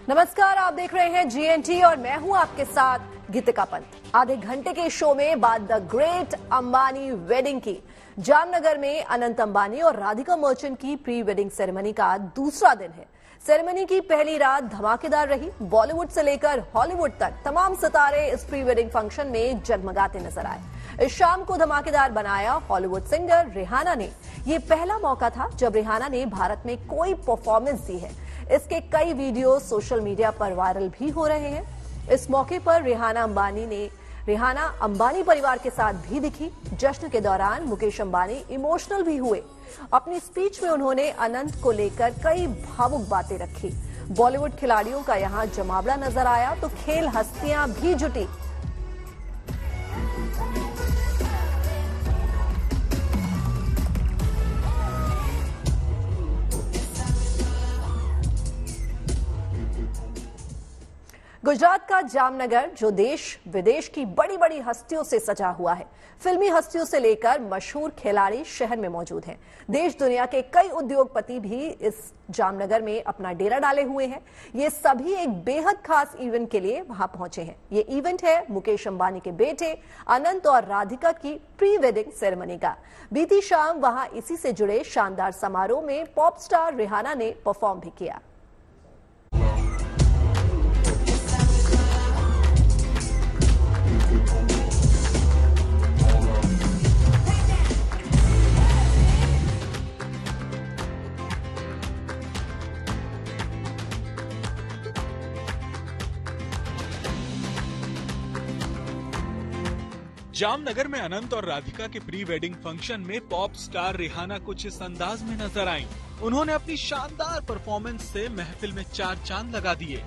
नमस्कार, आप देख रहे हैं जीएनटी और मैं हूं आपके साथ गीतिका पंत। आधे घंटे के शो में बाद द ग्रेट अंबानी वेडिंग की जामनगर में अनंत अंबानी और राधिका मर्चेंट की प्री वेडिंग सेरेमनी का दूसरा दिन है। सेरेमनी की पहली रात धमाकेदार रही। बॉलीवुड से लेकर हॉलीवुड तक तमाम सितारे इस प्री वेडिंग फंक्शन में जगमगाते नजर आए। इस शाम को धमाकेदार बनाया हॉलीवुड सिंगर रिहाना ने। ये पहला मौका था जब रिहाना ने भारत में कोई परफॉर्मेंस दी है। इसके कई वीडियो सोशल मीडिया पर वायरल भी हो रहे हैं। इस मौके पर रिहाना अंबानी परिवार के साथ भी दिखी। जश्न के दौरान मुकेश अंबानी इमोशनल भी हुए। अपनी स्पीच में उन्होंने अनंत को लेकर कई भावुक बातें रखी। बॉलीवुड खिलाड़ियों का यहां जमावड़ा नजर आया तो खेल हस्तियां भी जुटी। गुजरात का जामनगर जो देश विदेश की बड़ी बड़ी हस्तियों से सजा हुआ है। फिल्मी हस्तियों से लेकर मशहूर खिलाड़ी शहर में मौजूद हैं। देश दुनिया के कई उद्योगपति भी इस जामनगर में अपना डेरा डाले हुए हैं। ये सभी एक बेहद खास इवेंट के लिए वहां पहुंचे हैं। ये इवेंट है मुकेश अंबानी के बेटे अनंत और राधिका की प्री वेडिंग सेरेमनी का। बीती शाम वहां इसी से जुड़े शानदार समारोह में पॉप स्टार रिहाना ने परफॉर्म भी किया। जामनगर में अनंत और राधिका के प्री वेडिंग फंक्शन में पॉप स्टार रिहाना कुछ इस अंदाज में नजर आईं। उन्होंने अपनी शानदार परफॉर्मेंस से महफिल में चार चांद लगा दिए।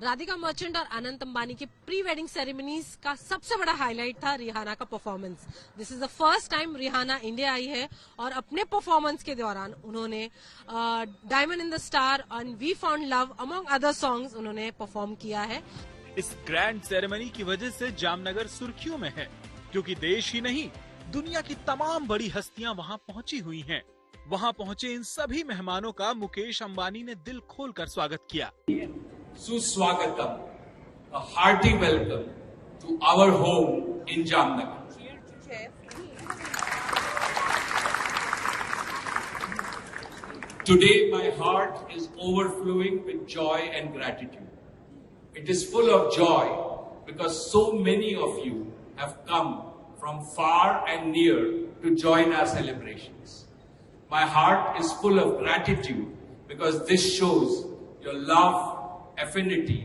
राधिका मर्चेंट और अनंत अंबानी के प्री वेडिंग सेरेमनीज का सबसे बड़ा हाईलाइट था रिहाना का performance. This is the first time Rihanna India आई है और अपने परफॉर्मेंस के दौरान उन्होंने diamond in the star and we found love among other songs उन्होंने परफॉर्म किया है। इस ग्रैंड सेरेमनी की वजह से जामनगर सुर्खियों में है, क्योंकि देश ही नहीं दुनिया की तमाम बड़ी हस्तियां वहां पहुंची हुई हैं। वहां पहुंचे इन सभी मेहमानों का मुकेश अंबानी ने दिल खोलकर स्वागत किया। Suswagatam, a hearty welcome to our home in Jamnagar. Today my heart is overflowing with joy and gratitude. It is full of joy because so many of you have come from far and near to join our celebrations. My heart is full of gratitude because this shows your love, affinity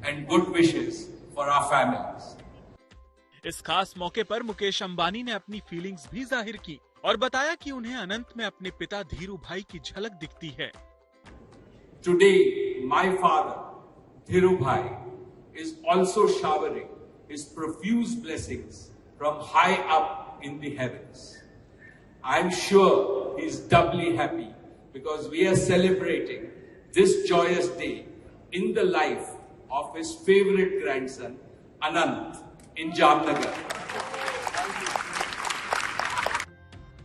and good wishes for our families. इस खास मौके पर मुकेश अंबानी ने अपनी feelings भी जाहिर की और बताया कि उन्हें अनंत में अपने पिता धीरू भाई की झलक दिखती है। Today my father Dhiru Bhai is also showering his profuse blessings from high up in the heavens. I am sure he is doubly happy because we are celebrating this joyous day in the life of his favorite grandson Anant in Jamnagar.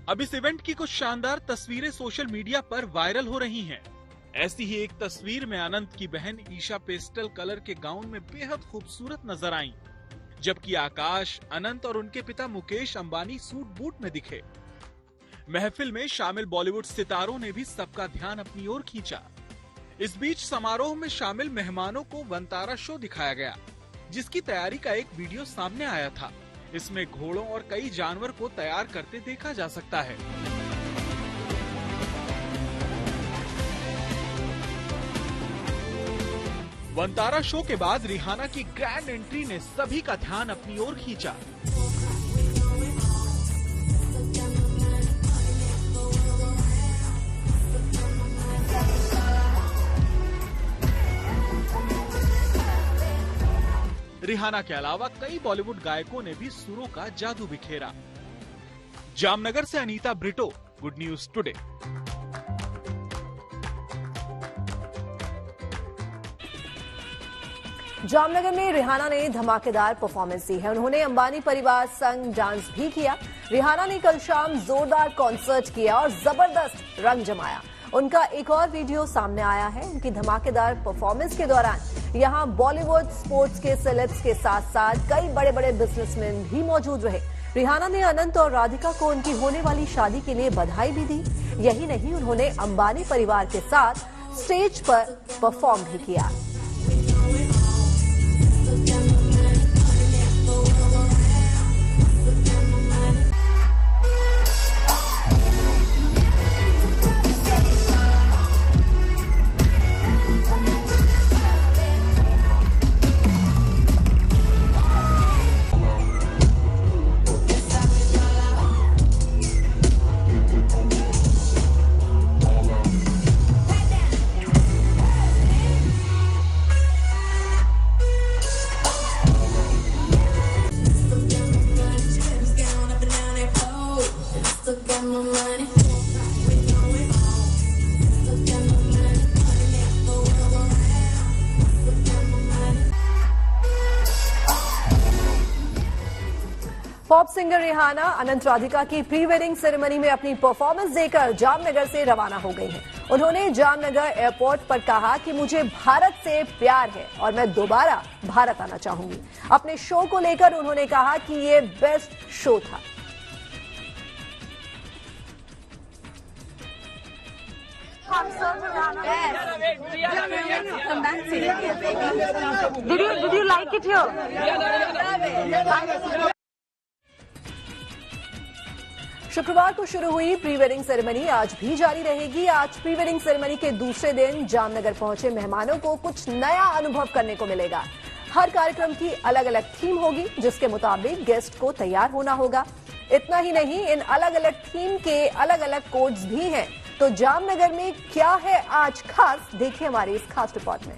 अब इस event की कुछ शानदार तस्वीरें social media पर viral हो रही हैं। ऐसी ही एक तस्वीर में अनंत की बहन ईशा पेस्टल कलर के गाउन में बेहद खूबसूरत नजर आईं, जबकि आकाश, अनंत और उनके पिता मुकेश अंबानी सूट बूट में दिखे। महफिल में शामिल बॉलीवुड सितारों ने भी सबका ध्यान अपनी ओर खींचा। इस बीच समारोह में शामिल मेहमानों को वंतारा शो दिखाया गया, जिसकी तैयारी का एक वीडियो सामने आया था। इसमें घोड़ों और कई जानवर को तैयार करते देखा जा सकता है। वंतारा शो के बाद रिहाना की ग्रैंड एंट्री ने सभी का ध्यान अपनी ओर खींचा। रिहाना के अलावा कई बॉलीवुड गायकों ने भी सुरों का जादू बिखेरा। जामनगर से Anita Brito good news today. Jamnagar में रिहाना ने धमाकेदार परफॉर्मेंस दी है। उन्होंने अंबानी परिवार संग डांस भी किया। रिहाना ने कल शाम जोरदार कॉन्सर्ट किया और जबरदस्त रंग जमाया। उनका एक और वीडियो सामने आया है। उनकी धमाकेदार परफॉर्मेंस के दौरान यहां बॉलीवुड, स्पोर्ट्स के सेलेब्स के साथ साथ कई बड़े बड़े बिजनेसमैन भी मौजूद रहे। रिहाना ने अनंत और राधिका को उनकी होने वाली शादी के लिए बधाई भी दी। यही नहीं, उन्होंने अंबानी परिवार के साथ स्टेज पर परफॉर्म भी किया। पॉप सिंगर रिहाना अनंत राधिका की प्री वेडिंग सेरेमनी में अपनी परफॉर्मेंस देकर जामनगर से रवाना हो गई हैं। उन्होंने जामनगर एयरपोर्ट पर कहा कि मुझे भारत से प्यार है और मैं दोबारा भारत आना चाहूंगी। अपने शो को लेकर उन्होंने कहा कि ये बेस्ट शो था। Did you like it here? शुक्रवार को शुरू हुई प्री वेडिंग सेरेमनी आज भी जारी रहेगी। आज प्री वेडिंग सेरेमनी के दूसरे दिन जामनगर पहुंचे मेहमानों को कुछ नया अनुभव करने को मिलेगा। हर कार्यक्रम की अलग अलग थीम होगी, जिसके मुताबिक गेस्ट को तैयार होना होगा। इतना ही नहीं, इन अलग अलग थीम के अलग अलग कोड्स भी हैं। तो जामनगर में क्या है आज खास, देखिए हमारी इस खास रिपोर्ट में।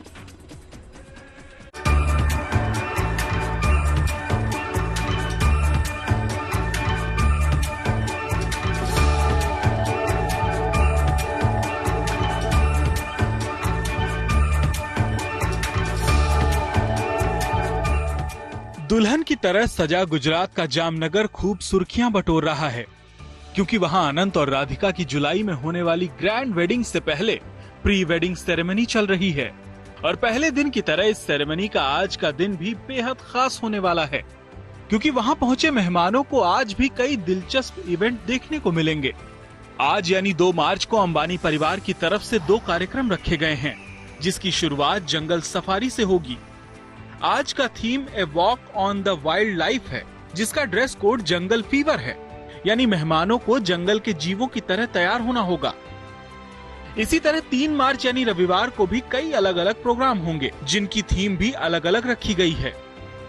दुल्हन की तरह सजा गुजरात का जामनगर खूब सुर्खियां बटोर रहा है, क्योंकि वहां अनंत और राधिका की जुलाई में होने वाली ग्रैंड वेडिंग से पहले प्री वेडिंग सेरेमनी चल रही है। और पहले दिन की तरह इस सेरेमनी का आज का दिन भी बेहद खास होने वाला है, क्योंकि वहां पहुंचे मेहमानों को आज भी कई दिलचस्प इवेंट देखने को मिलेंगे। आज यानी 2 मार्च को अंबानी परिवार की तरफ से 2 कार्यक्रम रखे गए हैं, जिसकी शुरुआत जंगल सफारी से होगी। आज का theme a walk on the wild life है, जिसका ड्रेस कोड जंगल फीवर है, यानी मेहमानों को जंगल के जीवों की तरह तैयार होना होगा। इसी तरह 3 मार्च यानी रविवार को भी कई अलग अलग प्रोग्राम होंगे, जिनकी थीम भी अलग अलग रखी गई है।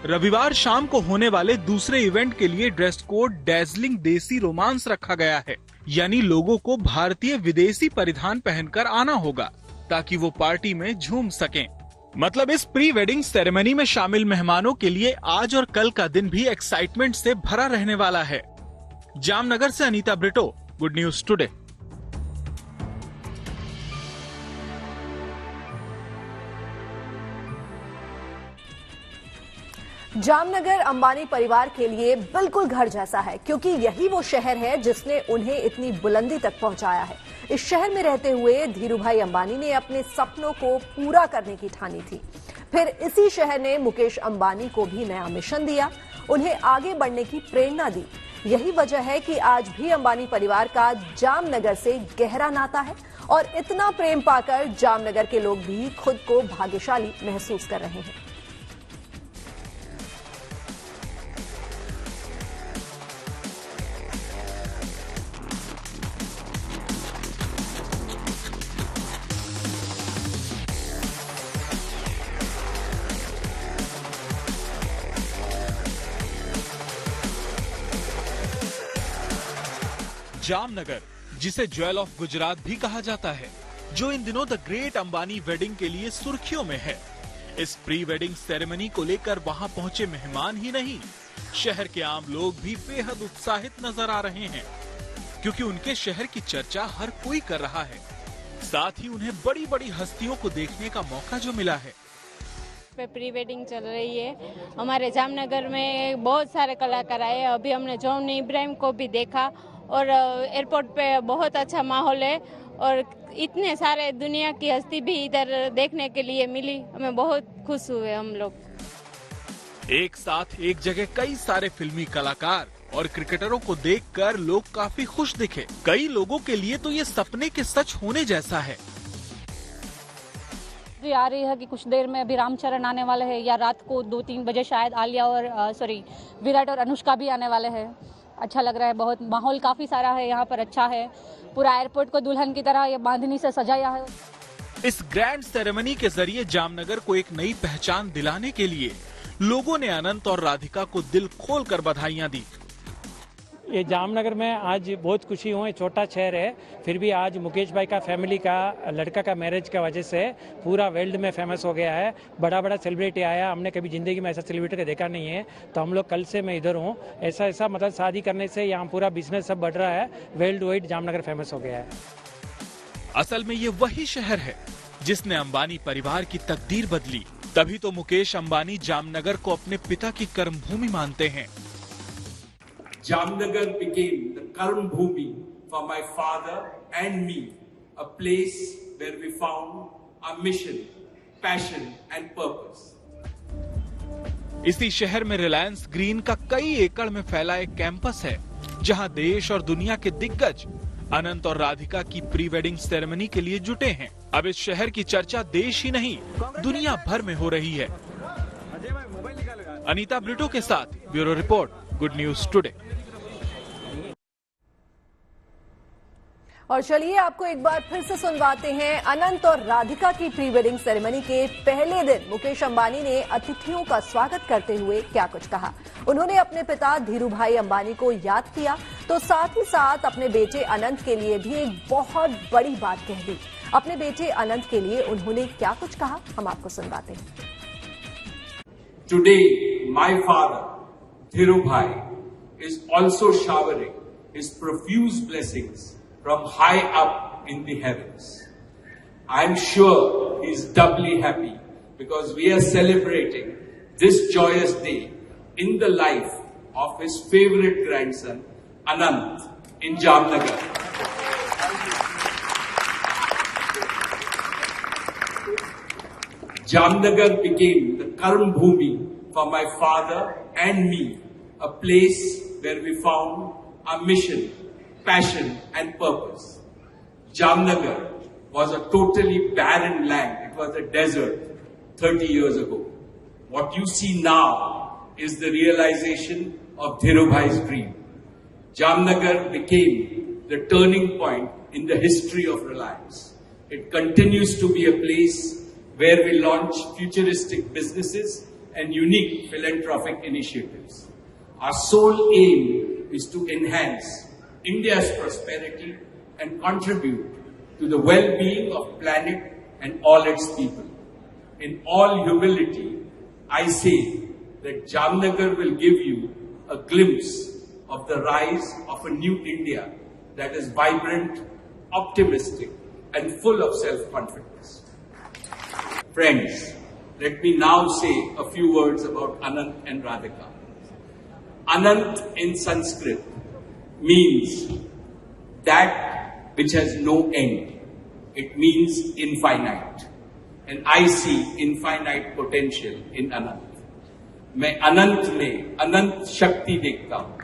रविवार शाम को होने वाले दूसरे इवेंट के लिए ड्रेस कोड डैज़लिंग देसी रोमांस रखा गया है, यानी लोगों को भारतीय विदेशी परिधान पहनकर आना होगा ताकि वो पार्टी में झूम सकें। मतलब इस प्री वेडिंग सेरेमनी में शामिल मेहमानों के लिए आज और कल का दिन भी एक्साइटमेंट से भरा रहने वाला है। जामनगर से Anita Brito, good news today. Jamnagar Ambani परिवार के लिए बिल्कुल घर जैसा है, क्योंकि यही वो शहर है जिसने उन्हें इतनी बुलंदी तक पहुंचाया है। इस शहर में रहते हुए धीरूभाई अंबानी ने अपने सपनों को पूरा करने की ठानी थी। फिर इसी शहर ने मुकेश अंबानी को भी नया मिशन दिया, उन्हें आगे बढ़ने की प्रेरणा दी। यही वजह है कि आज भी अंबानी परिवार का जामनगर से गहरा नाता है और इतना प्रेम पाकर जामनगर के लोग भी खुद को भाग्यशाली महसूस कर रहे हैं। जामनगर, जिसे ज्वेल ऑफ गुजरात भी कहा जाता है, जो इन दिनों द ग्रेट अंबानी वेडिंग के लिए सुर्खियों में है। इस प्री वेडिंग सेरेमनी को लेकर वहां पहुंचे मेहमान ही नहीं, शहर के आम लोग भी बेहद उत्साहित नजर आ रहे हैं। क्योंकि उनके शहर की चर्चा हर कोई कर रहा है। साथ ही उन्हें बड़ी बड़ी हस्तियों को देखने का मौका जो मिला है। प्री वेडिंग चल रही है हमारे जामनगर में, बहुत सारे कलाकार आए। अभी हमने जॉन इब्राहिम को भी देखा और एयरपोर्ट पे बहुत अच्छा माहौल है और इतने सारे दुनिया की हस्ती भी इधर देखने के लिए मिली। हमें बहुत खुश हुए हम लोग। एक साथ एक जगह कई सारे फिल्मी कलाकार और क्रिकेटरों को देखकर लोग काफी खुश दिखे। कई लोगों के लिए तो ये सपने के सच होने जैसा है। आ रही है कि कुछ देर में अभी रामचरण आने वाले हैं, या रात को 2-3 बजे शायद आलिया और विराट और अनुष्का भी आने वाले हैं। अच्छा लग रहा है, बहुत माहौल काफी सारा है यहाँ पर, अच्छा है। पूरा एयरपोर्ट को दुल्हन की तरह ये बांधनी से सजाया है। इस ग्रैंड सेरेमनी के जरिए जामनगर को एक नई पहचान दिलाने के लिए लोगों ने अनंत और राधिका को दिल खोलकर बधाइयां दी। ये जामनगर में आज बहुत खुशी हुई। छोटा शहर है, फिर भी आज मुकेश भाई का फैमिली का लड़का का मैरिज का वजह से पूरा वर्ल्ड में फेमस हो गया है। बड़ा बड़ा सेलिब्रिटी आया, हमने कभी जिंदगी में ऐसा सेलिब्रिटी देखा नहीं है। तो हम लोग कल से मैं इधर हूँ। ऐसा मतलब शादी करने से यहाँ पूरा बिजनेस सब बढ़ रहा है। वर्ल्ड वाइड जामनगर फेमस हो गया है। असल में ये वही शहर है जिसने अंबानी परिवार की तकदीर बदली। तभी तो मुकेश अंबानी जामनगर को अपने पिता की कर्मभूमि मानते हैं। Jamnagar became the Karm Bhumi for my father and me, a place where we found our mission, passion and purpose. इसी शहर में रिलायंस ग्रीन का कई एकड़ में फैला एक कैंपस है, जहां देश और दुनिया के दिग्गज अनंत और राधिका की प्री वेडिंग सेरेमनी के लिए जुटे हैं। अब इस शहर की चर्चा देश ही नहीं, दुनिया भर में हो रही है। अनीता ब्रिटो के साथ bureau report, good news today. और चलिए आपको एक बार फिर से सुनवाते हैं अनंत और राधिका की प्री वेडिंग सेरेमनी के पहले दिन मुकेश अंबानी ने अतिथियों का स्वागत करते हुए क्या कुछ कहा। उन्होंने अपने पिता धीरू भाई अंबानी को याद किया, तो साथ ही साथ अपने बेटे अनंत के लिए भी एक बहुत बड़ी बात कह दी। अपने बेटे अनंत के लिए उन्होंने क्या कुछ कहा, हम आपको सुनवाते हैं। Today, my father, Dhiru Bhai, is also showering his profuse blessings from high up in the heavens. I am sure he is doubly happy because we are celebrating this joyous day in the life of his favorite grandson, Anant, in Jamnagar. Jamnagar became the Karm Bhumi for my father and me, a place where we found our mission, passion and purpose. Jamnagar was a totally barren land. It was a desert 30 years ago. What you see now is the realization of Dhirubhai's dream. Jamnagar became the turning point in the history of Reliance. It continues to be a place where we launch futuristic businesses and unique philanthropic initiatives. Our sole aim is to enhance India's prosperity and contribute to the well-being of planet and all its people. In all humility, I say that Jamnagar will give you a glimpse of the rise of a new India that is vibrant, optimistic, and full of self-confidence. Friends, let me now say a few words about Anant and Radhika. Anant in Sanskrit means that which has no end. It means infinite. And I see infinite potential in Anant. मैं अनंत में अनंत शक्ति देखता हूँ।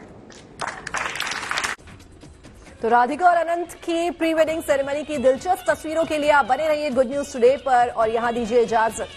तो राधिका और अनंत की pre wedding ceremony की दिलचस्प तस्वीरों के लिए आप बने रहिए गुड न्यूज टुडे पर और यहां दीजिए इजाजत।